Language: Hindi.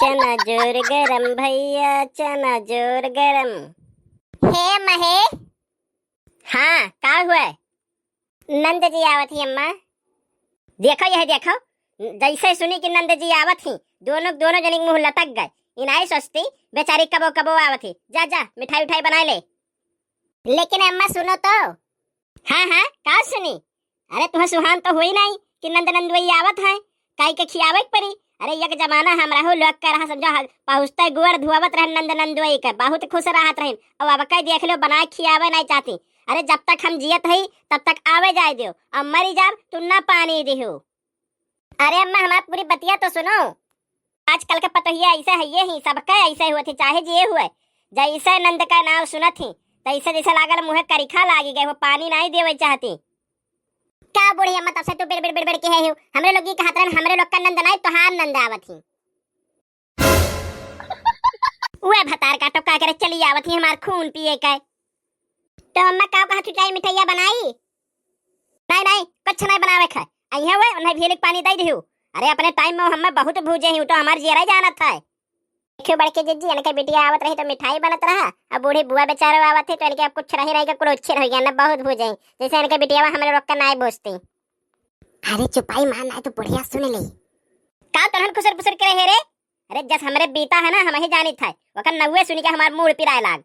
चना जोर गरम भैया, चना जोर गरम। हे महे। हाँ का हुआ? नंद जी आवत ही अम्मा। देखो यह देखो, जैसे सुनी कि नंद जी आवत ही दोनों दोनों जनी के मुंह लटक गए। इनाई सोचती बेचारी कबो कबो आवत ही। जा जा मिठाई उठाई बना ले। लेकिन अम्मा सुनो तो। हाँ हाँ का सुनी? अरे तुम्हें सुहान तो हुई नहीं कि नंद नंदवई आवत है, काई के खियावे के परी। अरे यक जमाना हमरा हो लोग कर रहा समझो, पहुँचते गुड़ धुआवत रहे नंद नंदवई के, बहुत खुश रहत रहे। अब कई देख लो बना खियावे नहीं चाहती। अरे जब तक हम जियत हई तब तक आवे जाए दियो, अब मरी जाब तू ना पानी दिहो। अरे अम्मा हमारी पूरी बतिया तो सुनो। आजकल के पतोहिया ऐसे है, ये ही सबका ऐसे हुए थे, चाहे जिए हुए। जैसे नंद का नाम सुनत ही तैसे जैसे लागल मुँह करिखा लागी गए, वो पानी नहीं देवे चाहती। का बुढ़िया मत से तू बिड़ बिड़ के है हो। हमरे लोग की कहत रहन हमरे लोग का नंद नहीं तो हां नंद आवत ही। ओए भतार का टोका करे चली आवत ही हमार खून पिए के। तो अम्मा का कहा चाय मिठाइया बनाई? नहीं नहीं कुछ नहीं बनावे खा। आई है वे उन्हें भेलिक पानी दे दियो। अरे अपने टाइम में हम बहुत भूजे ही, तो हमार जेरा जाना था। देखियो बड़के जिज्जी इनके बिटिया आवत रही तो मिठाई बनत रहा। अब बूढ़ी बुआ बेचारे आवत थे तो इनके अब कुछ रही रहेगा कुछ अच्छे रह गया ना, बहुत भूजे जैसे इनके बिटिया हमरे रोक का नाई बोसती। अरे चुपाई मान ना तो बुढ़िया सुन ले। का तहन खुसर पुसर करे हे रे? अरे जस हमरे बीता है ना हम ही जानी था, वकन नउए सुनी के हमार मूड पिराए लाग।